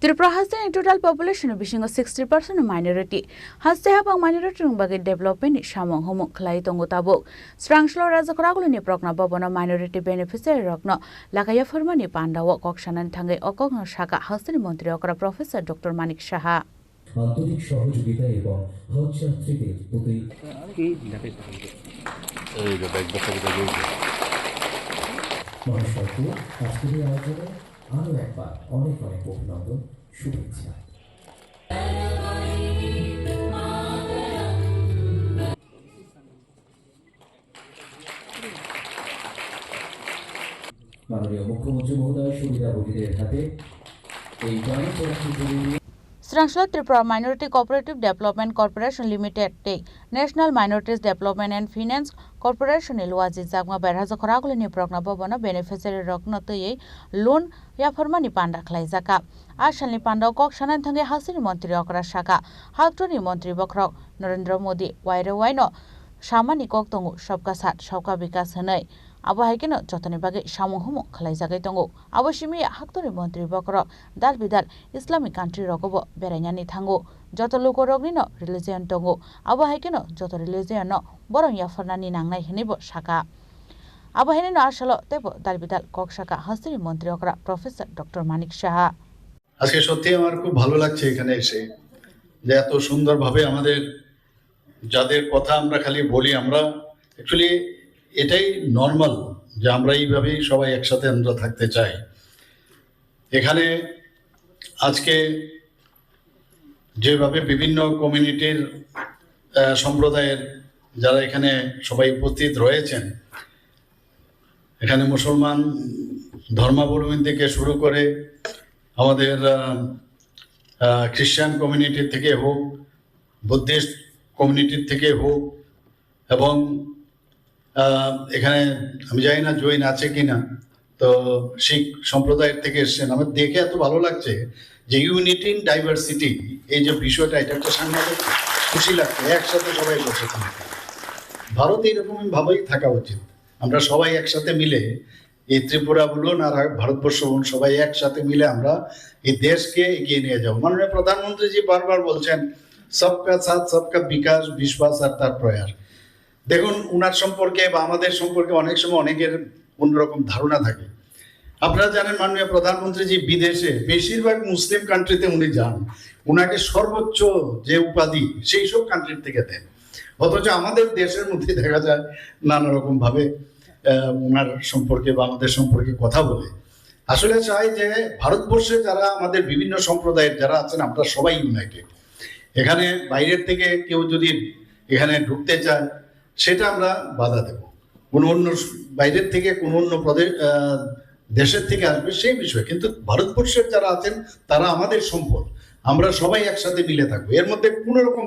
Tripura has the total population of being 60% minority. Has the habang minority bagi development shamong homo klai tongo tabuk. Strangslo razakragulu ni prokna babona minority beneficiary rokno lakaya formani pandawo kokshanan thangai okong shaka hasni মন্ত্রী okra Professor Dr. Manik Shaha. আন্তরিক সহযোগিতা এবং হজ যাত্রীদের প্রতি মহাসড়কে আজকের এই আয়োজনে আরও একবার অনেক অনেক অভিনন্দন শুভেচ্ছা। মাননীয় মুখ্যমন্ত্রী মহোদয় সুবিধাভোগীদের হাতে এই গ্রামীণ সড়কটি Strangslo Tripura Minority Cooperative Development Corporation Limited Day National Minorities Development and Finance Corporation Ilwazi Zagma Berhaza Koragulu ni Prokna Babona Beneficiary Rokno Tuye Loan Yaformani Panda Klaizaka Ashanli Panda Kok Shanan Thange Hasini Montri Okra Shaka Haltuni Montri Bokrok Narendra Modi Waire Waino Shamani Kok Tongu Shopka Sat Shopka Bikas Hanai Abo haikeno jotoni bage samung humo khalai jagai tongo abo simi haktori montri bokro dal bidal islamic country rogobo beranyani thango joto loko rogni no religion tongo abo haikeno joto religion no borong ya farnani nangnai henibo shaka abo henino ashalo tebo dal bidal kok shaka hasri montri okra Professor Dr. Manik Shaha আজকে সত্যি আমার খুব ভালো লাগছে এখানে এসে যে এত সুন্দরভাবে আমাদের যাদের কথা আমরা খালি বলি আমরা অ্যাকচুয়ালি এটাই নরমাল যে আমরা এইভাবেই সবাই একসাথে আমরা থাকতে চাই। এখানে আজকে যেভাবে বিভিন্ন কমিউনিটির সম্প্রদায়ের যারা এখানে সবাই উপস্থিত রয়েছেন, এখানে মুসলমান ধর্মাবলম্বী থেকে শুরু করে আমাদের খ্রিস্টান কমিউনিটির থেকে হোক, বুদ্ধিস্ট কমিউনিটির থেকে হোক, এবং এখানে আমি জানি না জৈন আছে কিনা, তো শিখ সম্প্রদায়ের থেকে এসছেন। আমার দেখে এত ভালো লাগছে যে ইউনিটি ইন ডাইভার্সিটি, এই যে বিষয়টা, এটা একটা সাংঘাতিক খুশি লাগছে। একসাথে সবাই বসে থাকবে, ভারতে এরকমই ভাবেই থাকা উচিত। আমরা সবাই একসাথে মিলে এই ত্রিপুরা বলুন আর ভারতবর্ষ বলুন, সবাই একসাথে মিলে আমরা এই দেশকে এগিয়ে নিয়ে যাবো। মাননীয় প্রধানমন্ত্রীজি বারবার বলছেন সবকা সাথ সবকা বিকাশ, বিশ্বাস আর তার প্রয়াস। দেখুন, উনার সম্পর্কে বা আমাদের সম্পর্কে অনেক সময় অনেকের অন্যরকম ধারণা থাকে। আপনারা জানেন মাননীয় প্রধানমন্ত্রীজি বিদেশে বেশিরভাগ মুসলিম কান্ট্রিতে উনি যান, উনাকে সর্বোচ্চ যে উপাধি সেই সব কান্ট্রির থেকে দেন, অথচ আমাদের দেশের মধ্যে দেখা যায় নানা রকম ভাবে উনার সম্পর্কে বা আমাদের সম্পর্কে কথা বলে। আসলে চাই যে ভারতবর্ষে যারা আমাদের বিভিন্ন সম্প্রদায়ের যারা আছেন, আমরা সবাই ইউনাইটেড। এখানে বাইরের থেকে কেউ যদি এখানে ঢুকতে চায় সেটা আমরা বাধা দেব। কোনো অন্য বাইরের থেকে কোনো অন্য দেশের থেকে আসবে সেই বিষয়, কিন্তু ভারতবর্ষের যারা আছেন তারা আমাদের সম্পদ, আমরা সবাই একসাথে মিলে থাকবো, এর মধ্যে কোনো রকম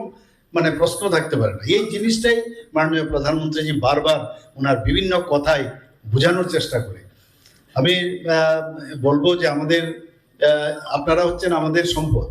প্রশ্ন থাকতে পারে না। এই জিনিসটাই মাননীয় প্রধানমন্ত্রীজি বারবার ওনার বিভিন্ন কথায় বোঝানোর চেষ্টা করে। আমি বলবো যে আমাদের আপনারা হচ্ছেন আমাদের সম্পদ।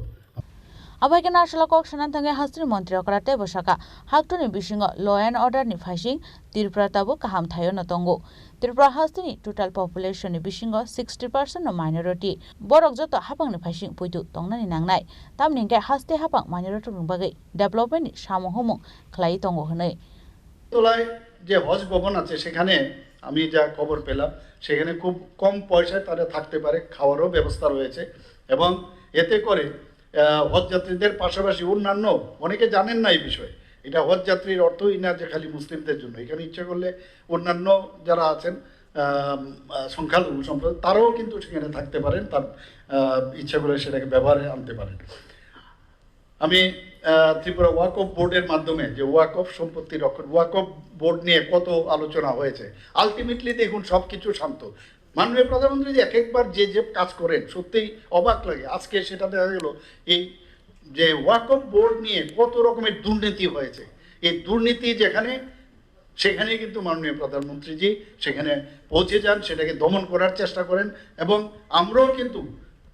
Abai national kok shanan thange hasri montri okra tebo shaka haktuni bisingo law and order ni phasing Tripura tabu kaham thayo no tongo Tripura hasni total population ni bisingo 60% no minority borok joto hapang ni phasing puitu tongnani nangnai tamni ge haste hapang minority rungbagai development ni samohomo khlai tongo hnai তোলায় যে হজ ভবন আছে সেখানে আমি যা খবর পেলাম সেখানে খুব কম পয়সায় তারা থাকতে পারে, খাওয়ারও ব্যবস্থা রয়েছে, এবং এতে করে হজ যাত্রীদের পাশাপাশি অন্যান্য অনেকে জানেন না এই বিষয়ে। এটা হজ যাত্রীর অর্থই না যে খালি মুসলিমদের জন্য, এখানে ইচ্ছা করলে অন্যান্য যারা আছেন সংখ্যালঘু সম্প্রদায় তারাও কিন্তু সেখানে থাকতে পারেন, তার ইচ্ছা করে সেটাকে ব্যবহারে আনতে পারেন। আমি ত্রিপুরা ওয়াকফ বোর্ডের মাধ্যমে যে ওয়াকফ সম্পত্তি রক্ষণ, ওয়াকফ বোর্ড নিয়ে কত আলোচনা হয়েছে, আলটিমেটলি দেখুন সব কিছু শান্ত। মাননীয় প্রধানমন্ত্রী যে একবার যে যে কাজ করেন সত্যিই অবাক লাগে। আজকে সেটা দেখা গেল এই যে ওয়াকফ বোর্ড নিয়ে কত রকমের দুর্নীতি হয়েছে, এই দুর্নীতি যেখানে সেখানে কিন্তু মাননীয় প্রধানমন্ত্রীজি সেখানে পৌঁছে যান, সেটাকে দমন করার চেষ্টা করেন, এবং আমরাও কিন্তু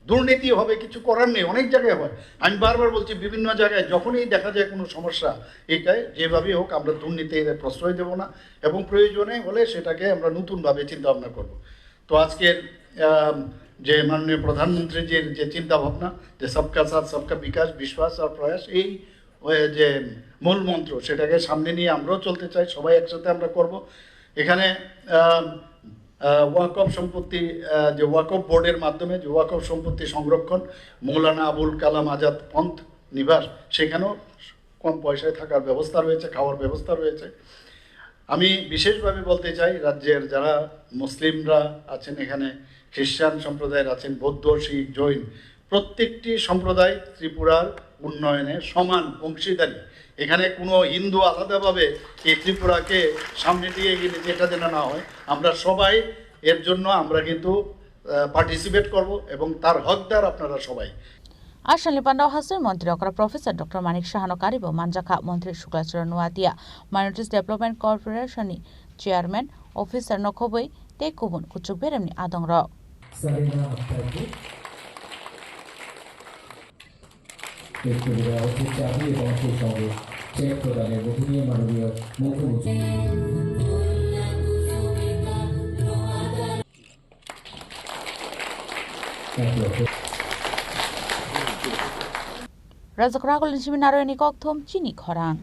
দুর্নীতি হবে কিছু করার নেই, অনেক জায়গায় হয়। আমি বারবার বলছি বিভিন্ন জায়গায় যখনই দেখা যায় কোনো সমস্যা, এইটাই যেভাবেই হোক আমরা দুর্নীতির প্রশ্রয় দেব না, এবং প্রয়োজনে হলে সেটাকে আমরা নতুনভাবে চিন্তা ভাবনা করব। তো আজকের যে মাননীয় প্রধানমন্ত্রীজির যে চিন্তা ভাবনা যে সবকা সাথ সবকা বিকাশ বিশ্বাস আর প্রয়াস, এই যে মূল মন্ত্র সেটাকে সামনে নিয়ে আমরাও চলতে চাই, সবাই একসাথে আমরা করব। এখানে ওয়াকফ সম্পত্তি যে ওয়াকফ বোর্ডের মাধ্যমে যে ওয়াকফ সম্পত্তি সংরক্ষণ, মৌলানা আবুল কালাম আজাদ পন্থ নিবাস, সেখানেও কম পয়সায় থাকার ব্যবস্থা রয়েছে, খাওয়ার ব্যবস্থা রয়েছে। আমি বিশেষভাবে বলতে চাই, রাজ্যের যারা মুসলিমরা আছেন, এখানে খ্রিস্টান সম্প্রদায়ের আছেন, বৌদ্ধ, শিখ, জৈন, প্রত্যেকটি সম্প্রদায় ত্রিপুরার উন্নয়নে সমান অংশীদারি। এখানে কোনো হিন্দু আলাদাভাবে এই ত্রিপুরাকে সামনে দিয়ে গেলে যেটা যেন না হয়, আমরা সবাই এর জন্য আমরা কিন্তু পার্টিসিপেট করব এবং তার হকদার আপনারা সবাই। আসালি পান্ডাও হাসির মন্ত্রী অকরা প্রফেসর ডক্টর মানিক সাহানো কারিব মানজাখা মন্ত্রী শুক্লাচরণ নোয়াতিয়া মাইনরিটিস ডেভেলপমেন্ট কর্পোরেশনनि চেয়ারম্যান অফিসার নখবৈ তে কুবুন কুচুক বেরেমনি আদং র সাবিনা আক্তারকে ব্যক্তিরা অতি চাবি এবং সেই সঙ্গে চেক প্রদানের মধ্য দিয়ে মাননীয় মুখ্যমন্ত্রী রাজকরাগল নিশিমি নারায়ণী ককথম চিনি খরাং।